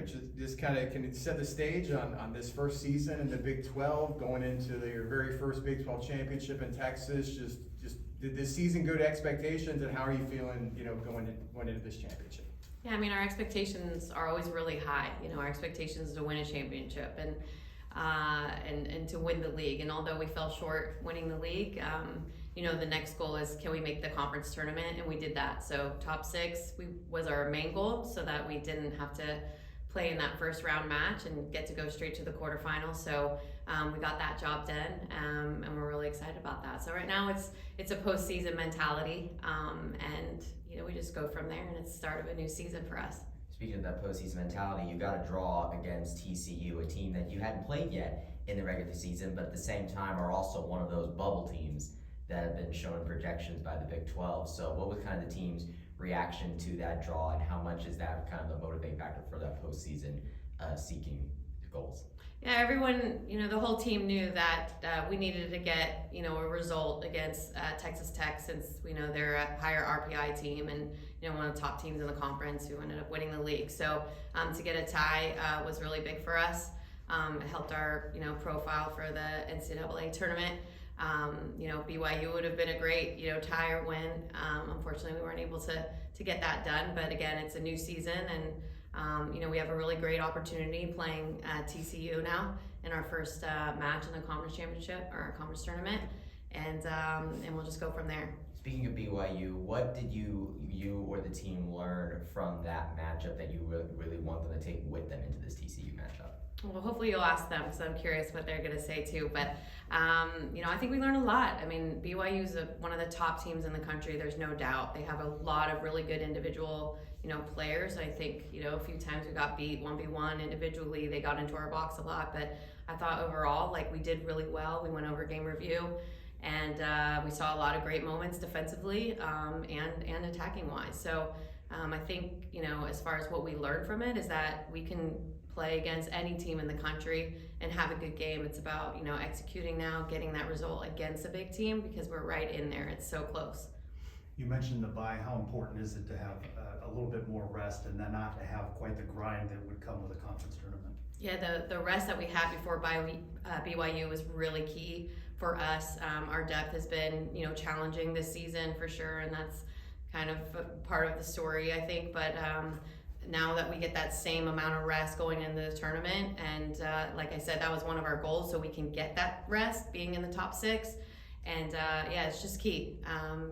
Just kind of can set the stage on this first season in the Big 12, going into your very first Big 12 championship in Texas. Just did this season go to expectations, and how are you feeling, going into this championship? Yeah, I mean, our expectations are always really high. Our expectations is to win a championship and to win the league. And although we fell short winning the league, the next goal is, can we make the conference tournament? And we did that. So top 6 was our main goal, so that we didn't have to play in that first round match and get to go straight to the quarterfinals. So we got that job done, and we're really excited about that. So right now it's a postseason mentality, and we just go from there, and it's the start of a new season for us. Speaking of that postseason mentality, you got a draw against TCU, a team that you hadn't played yet in the regular season, but at the same time are also one of those bubble teams that have been shown projections by the Big 12. So what was kind of the team's reaction to that draw, and how much is that kind of the motivating factor for that postseason seeking goals? Yeah, everyone, the whole team knew that we needed to get, a result against Texas Tech, since we know they're a higher RPI team and, one of the top teams in the conference who ended up winning the league. So to get a tie was really big for us. It helped our, profile for the NCAA tournament. BYU would have been a great, tie or win. Unfortunately, we weren't able to get that done. But again, it's a new season, and we have a really great opportunity playing TCU now in our first match in the conference championship or our conference tournament, and we'll just go from there. Speaking of BYU, what did you or the team learn from that matchup that you really want them to take with them into this TCU matchup? Well, hopefully you'll ask them, because I'm curious what they're going to say too. But, I think we learned a lot. I mean, BYU is one of the top teams in the country. There's no doubt. They have a lot of really good individual, players. I think, a few times we got beat 1v1 individually. They got into our box a lot. But I thought overall, we did really well. We went over game review, and we saw a lot of great moments defensively and attacking wise. So I think, as far as what we learned from it is that we can play against any team in the country and have a good game. It's about, executing now, getting that result against a big team, because we're right in there. It's so close. You mentioned the bye. How important is it to have a little bit more rest and then not to have quite the grind that would come with a conference tournament? Yeah, the rest that we had before BYU was really key for us. Our depth has been, challenging this season for sure, and that's kind of part of the story, I think. But now that we get that same amount of rest going into the tournament, and like I said, that was one of our goals, so we can get that rest being in the top 6. And it's just key,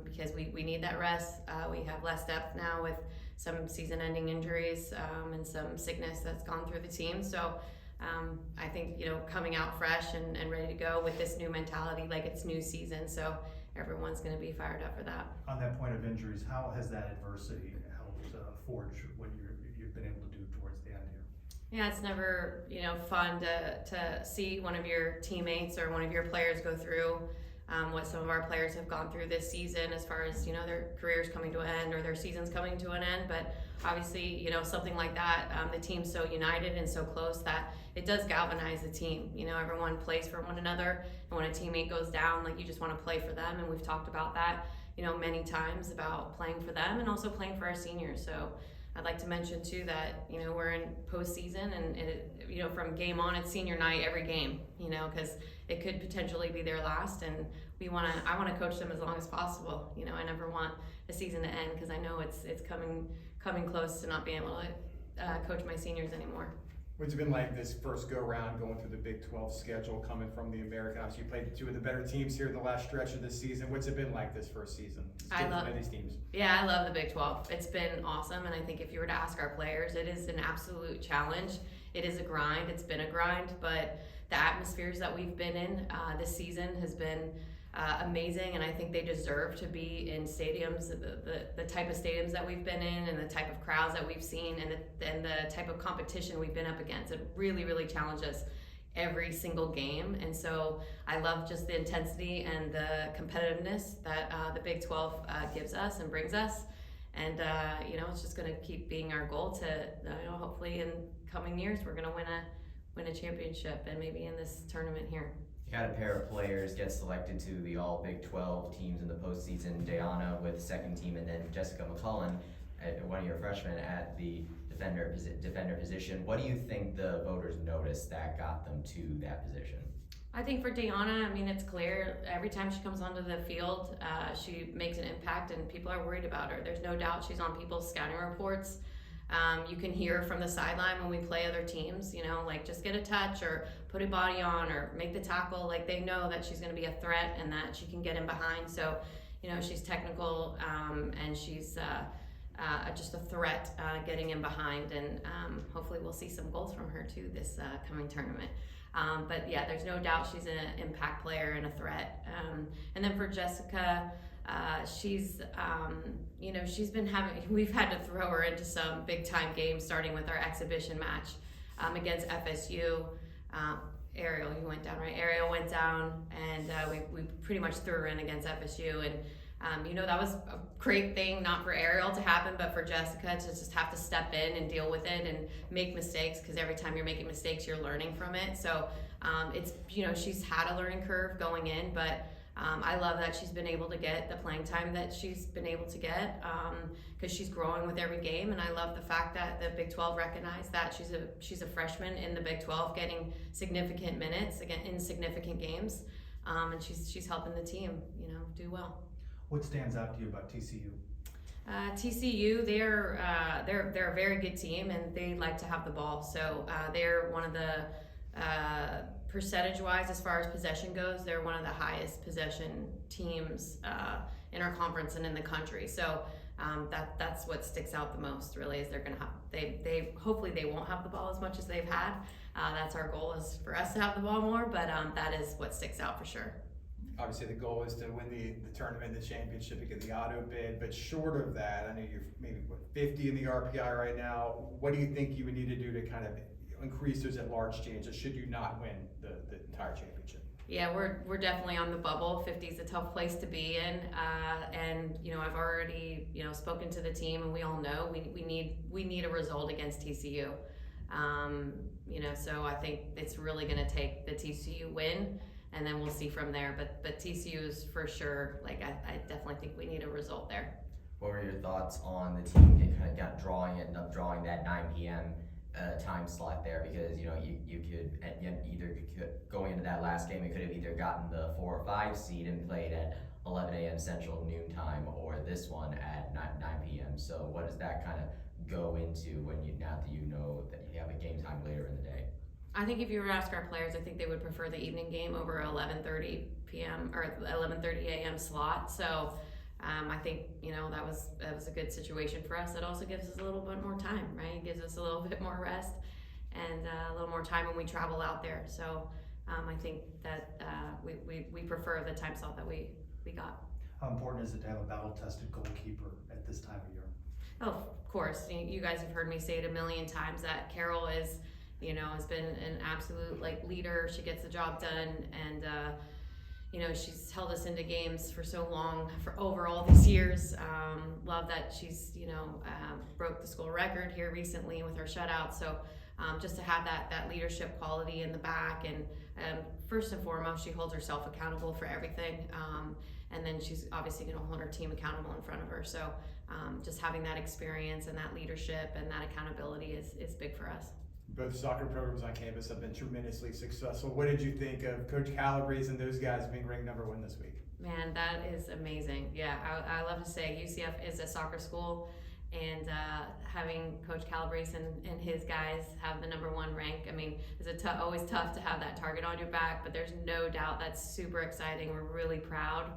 because we need that rest. We have less depth now with some season-ending injuries and some sickness that's gone through the team. So I think, coming out fresh and ready to go with this new mentality, like it's new season, so everyone's going to be fired up for that. On that point of injuries, how has that adversity helped forge what you've been able to do towards the end here? Yeah, it's never, fun to see one of your teammates or one of your players go through what some of our players have gone through this season, as far as, their careers coming to an end or their seasons coming to an end. But obviously, something like that, the team's so united and so close that it does galvanize the team. Everyone plays for one another, and when a teammate goes down, you just want to play for them. And we've talked about that, many times, about playing for them and also playing for our seniors. So I'd like to mention too that, we're in postseason, and from game on, it's senior night every game, because it could potentially be their last, and I want to coach them as long as possible. I never want a season to end, because I know it's coming close to not being able to coach my seniors anymore. What's it been like this first go-round, going through the Big 12 schedule, coming from the American? Obviously, you played 2 of the better teams here in the last stretch of this season. What's it been like this first season? I love these teams. Yeah, I love the Big 12. It's been awesome, and I think if you were to ask our players, it is an absolute challenge. It is a grind. It's been a grind, but the atmospheres that we've been in this season has been amazing, and I think they deserve to be in stadiums, the type of stadiums that we've been in, and the type of crowds that we've seen, and the type of competition we've been up against. It really, really challenged us every single game, and so I love just the intensity and the competitiveness that the Big 12 gives us and brings us. And it's just going to keep being our goal to, hopefully in coming years we're going to win a championship, and maybe in this tournament here. You had a pair of players get selected to the all Big 12 teams in the postseason. Diana with second team, and then Jessica McCullen, one of your freshmen, at the defender position. What do you think the voters noticed that got them to that position? I think for Deanna, I mean, it's clear every time she comes onto the field, she makes an impact and people are worried about her. There's no doubt she's on people's scouting reports. You can hear from the sideline when we play other teams, you know, like just get a touch or put a body on or make the tackle. Like they know that she's going to be a threat and that she can get in behind. So, you know, she's technical and she's just a threat getting in behind. And hopefully we'll see some goals from her too this coming tournament. But yeah, there's no doubt she's an impact player and a threat. And then for Jessica, she's, you know, we've had to throw her into some big time games, starting with our exhibition match against FSU. Ariel, you went down, right? Ariel went down, and we pretty much threw her in against FSU. And, you know, that was a great thing, not for Ariel to happen, but for Jessica to just have to step in and deal with it and make mistakes, because every time you're making mistakes, you're learning from it. So it's, you know, she's had a learning curve going in, but I love that she's been able to get the playing time that she's been able to get because she's growing with every game. And I love the fact that the Big 12 recognized that she's a freshman in the Big 12 getting significant minutes again in significant games, and she's helping the team, you know, do well. What stands out to you about TCU? TCU, they're a very good team and they like to have the ball. So they're one of the percentage-wise, as far as possession goes, they're one of the highest possession teams in our conference and in the country. So that's what sticks out the most, really, is they're going to have, they hopefully they won't have the ball as much as they've had. That's our goal, is for us to have the ball more, but that is what sticks out for sure. Obviously, the goal is to win the tournament, the championship, and get the auto bid. But short of that, I know you're maybe 50 in the RPI right now. What do you think you would need to do to kind of increase those at-large chances should you not win the entire championship? Yeah, we're definitely on the bubble. 50 is a tough place to be in, and you know, I've already, you know, spoken to the team, and we all know we need a result against TCU. You know, so I think it's really going to take the TCU win, and then we'll see from there. But TCU is for sure. Like I definitely think we need a result there. What were your thoughts on the team that kind of ended up drawing that 9 p.m. Time slot there? Because, you know, you could going into that last game, you could have either gotten the 4 or 5 seed and played at 11 a.m. Central Noon Time, or this one at 9 p.m. So what does that kind of go into now that you know that you have a game time later in the day? I think if you were to ask our players, I think they would prefer the evening game over 11:30 p.m. or 11:30 a.m. slot. So I think, you know, that was a good situation for us. It also gives us a little bit more time, right? It gives us a little bit more rest and a little more time when we travel out there. So I think that we prefer the time slot that we got. How important is it to have a battle-tested goalkeeper at this time of year? Oh, of course. You guys have heard me say it a million times that Carol is, you know, has been an absolute leader. She gets the job done, and you know, she's held us into games for so long, for over all these years. Love that she's, you know, broke the school record here recently with her shutout. So just to have that leadership quality in the back, and first and foremost, she holds herself accountable for everything. And then she's obviously going to hold her team accountable in front of her. So just having that experience and that leadership and that accountability is big for us. Both soccer programs on campus have been tremendously successful. What did you think of Coach Calabrese and those guys being ranked #1 this week? Man, that is amazing. Yeah, I love to say UCF is a soccer school, and having Coach Calabrese and his guys have the #1 rank, I mean, it's always tough to have that target on your back, but there's no doubt that's super exciting. We're really proud,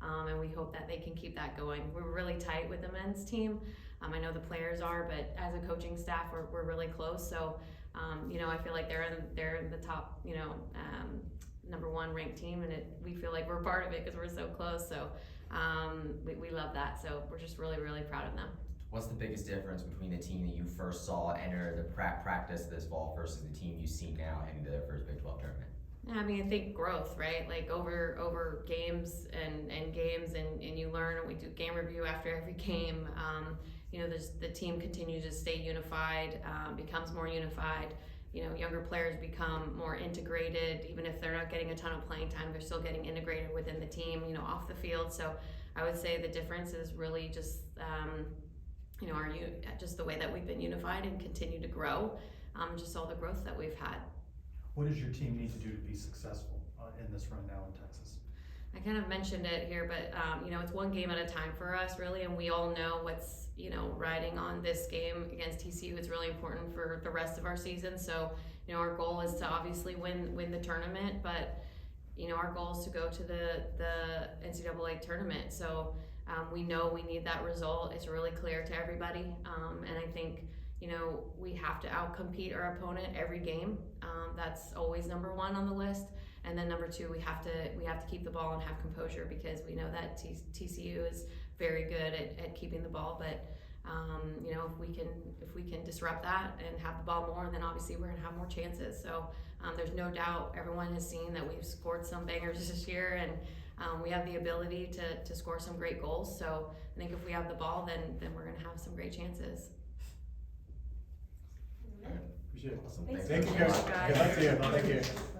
and we hope that they can keep that going. We're really tight with the men's team. I know the players are, but as a coaching staff, we're really close. So, you know, I feel like they're in the top, you know, #1 ranked team, and we feel like we're part of it because we're so close. So we love that. So we're just really, really proud of them. What's the biggest difference between the team that you first saw enter the practice this fall versus the team you see now heading to their first Big 12 tournament? I mean, I think growth, right? Like over games and games, and you learn, and we do game review after every game. You know, the team continues to stay unified, becomes more unified. You know, younger players become more integrated. Even if they're not getting a ton of playing time, they're still getting integrated within the team, you know, off the field. So I would say the difference is really just you know, just the way that we've been unified and continue to grow, just all the growth that we've had. What does your team need to do to be successful in this run now in Texas? I kind of mentioned it here, but you know, it's one game at a time for us, really, and we all know what's, you know, riding on this game against TCU. It's really important for the rest of our season. So, you know, our goal is to obviously win the tournament, but you know, our goal is to go to the NCAA tournament. So we know we need that result. It's really clear to everybody, and I think, you know, we have to outcompete our opponent every game. That's always number one on the list. And then number two, we have to keep the ball and have composure, because we know that TCU is very good at keeping the ball. But you know, if we can disrupt that and have the ball more, then obviously we're gonna have more chances. So there's no doubt, everyone has seen that we've scored some bangers this year, and we have the ability to score some great goals. So I think if we have the ball, then we're gonna have some great chances. Appreciate it. Awesome. Thanks. Thank you, very guys. much. Guys. Good luck to you. Thank you.